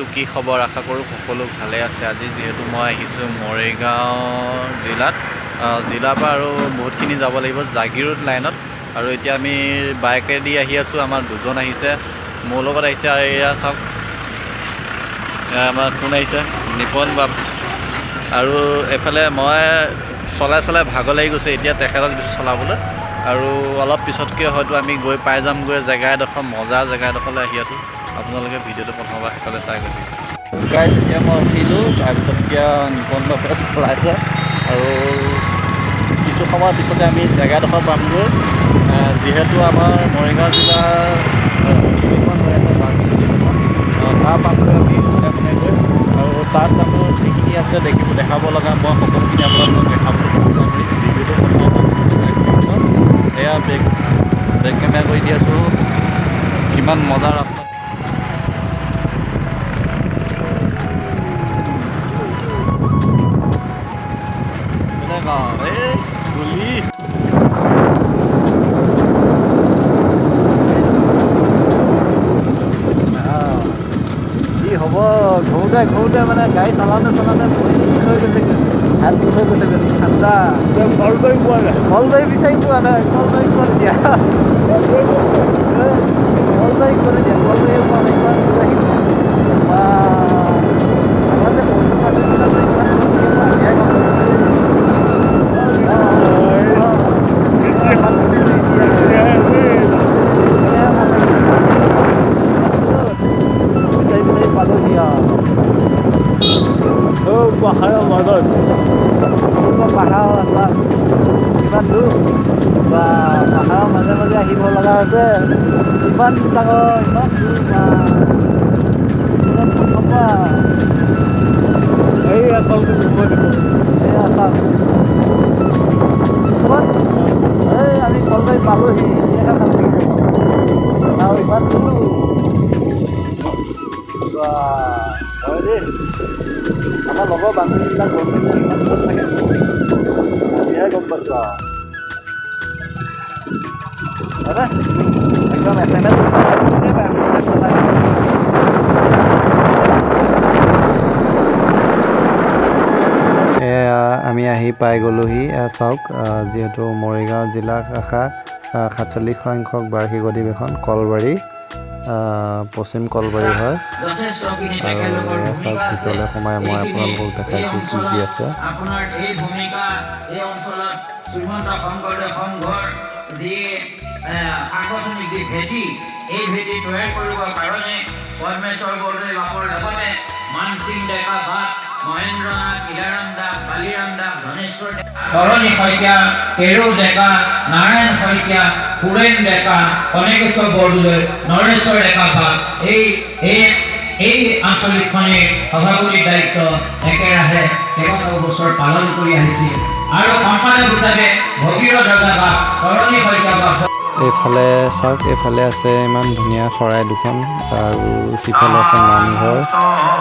দিনটো কি খবৰ আশা কৰোঁ সকলো ভালে আছে। আজি যিহেতু মই আহিছোঁ মৰিগাঁও জিলাৰ পৰা আৰু বহুতখিনি যাব লাগিব জাগিৰোড লাইনত। আৰু এতিয়া আমি বাইকেদি আহি আছোঁ। আমাৰ দুজন আহিছে, মোৰ লগত আহিছে। আৰু এয়া চাওক আমাৰ কোন আহিছে, নিপন বাপ। আৰু এফালে মই চলাই ভাগৰ লাগি গৈছে, এতিয়া তেখেতক চলাবলৈ। আৰু অলপ পিছতকৈ হয়তো আমি গৈ পাই যামগৈ জেগা এডোখৰ, মজা জেগা এডোখৰলৈ আহি আছোঁ। আপোনালোকে ভিডিঅ'টো প্ৰথমবাৰ সেইফালে চাই গৈছে। গাইছ এতিয়া মই উঠিলোঁ, তাৰপিছত এতিয়া নিপন বাপে চলাইছে। আৰু কিছু সময়ৰ পিছতে আমি জেগাডোখৰ পামগৈ। যিহেতু আমাৰ মৰিগাঁও জিলাৰ অধিৱেশন হৈ আছে, তাৰ পামগৈ আমি মানে গৈ। আৰু তাত আমাৰ যিখিনি আছে দেখাব লগা, মই সকলোখিনি আপোনালোকক দেখাবলৈ চেষ্টা কৰিম। ভিডিঅ'টো এয়া বেক কেমেৰা কৰি দি আছোঁ। কিমান মজা ৰাস্তা, গুলি কি হ'ব। ঘূৰোঁতে মানে গাড়ী চলাওঁতে ভৰি হৈ গৈছেগৈ, হাত বিষ হৈ গৈছেগৈ। ঠাণ্ডা কলবাৰী পোৱা নাই, কলবাৰী বিচাৰি পোৱা নাই। কলবাৰী পোৱা এতিয়া কলবাৰী কৰি দিয়া, কলবাৰী পোৱা নাই। ইমান দূৰ আহিছে বা আমাৰ যে বন্ধু বান্ধৱীবিলাক যে ইমান দূৰ দিয়ে মই আজিহে গম পাইছোঁ। পালোহি পাহাৰৰ মাজত, পাহাৰ ইমান দূৰ বা পাহাৰৰ মাজে আহিব লগা হৈছে। ইমান ডাঙৰ, ইমান দূৰ বা প্ৰথমবাৰ এই অকলটো মই দেখোঁ। এয়া চাওক, এই আমি কলবাৰী পালোহি, এতিয়াহে ভাল লাগিছে। আৰু ইমান দূৰ হয় দেই। আমাৰ লগৰ বান্ধৱীবিলাক বন্ধুবিলাক ইমান দূৰত থাকে, আজিহে গম পাইছোঁ। আৰু একদম SMS এয়া আমি আহি পাই গ'লোহি। চাওক, যিহেতু মৰিগাঁও জিলা শাখাৰ ৪৭ সংখ্যক বাৰ্ষিক অধিৱেশন কলবাৰী, পশ্চিম কলবাৰী হয়। আৰু এয়া চাওক, ভিতৰলৈ সোমাই মই আপোনালোকক দেখাইছোঁ কি আছে। আপোনাৰ এই ভূমিকা এই অঞ্চলত শ্ৰীমন্ত শংকৰদেৱ সংঘৰ যি সাংগঠনিক যি ভেটি, এই ভেটি তৈয়াৰ কৰিবৰ কাৰণে পৰমেশ্বৰ বৰদলৈ বাপৰ লগতে মানসিং ডেকা ভাট, মহেন্দ্ৰ নাথ, ইলাৰাম দাস, বালিৰাম দাস, ধনেশ্বৰ তৰণী শইকীয়া, কেৰু ডেকা, নাৰায়ণ শইকীয়া, সুৰেণ ডেকা, কনেকেশ্বৰ বৰদলৈ, নৰেশ্বৰ ডেকা ভাট, এই আঞ্চলিকখনিৰ সভাপতিৰ দায়িত্ব একেৰাহে কেইবাটাও বছৰ পালন কৰি আহিছিল। আৰু সম্পাদক হিচাপে ভগীৰথ ডেকা ভাট, তৰণী শইকীয়া ভাট। এইফালে চাওক, এইফালে আছে ইমান ধুনীয়া শৰাই দুখন, আৰু সিফালে আছে নামঘৰ।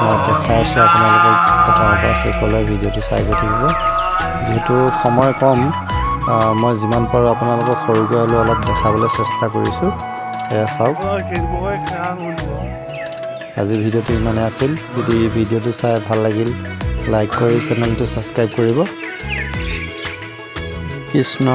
মই দেখাই আছোঁ আপোনালোকক প্ৰথমৰ পৰা শেষলৈ ভিডিঅ'টো চাই গৈ থাকিব। যিহেতু সময় কম, মই যিমান পাৰোঁ আপোনালোকক সৰুকৈ হ'লেও অলপ দেখাবলৈ চেষ্টা কৰিছোঁ। এয়া চাওক, আজি ভিডিঅ'টো ইমানে আছিল। যদি ভিডিঅ'টো চাই ভাল লাগিল, লাইক কৰি চেনেলটো ছাবস্ক্ৰাইব কৰিব। কৃষ্ণ।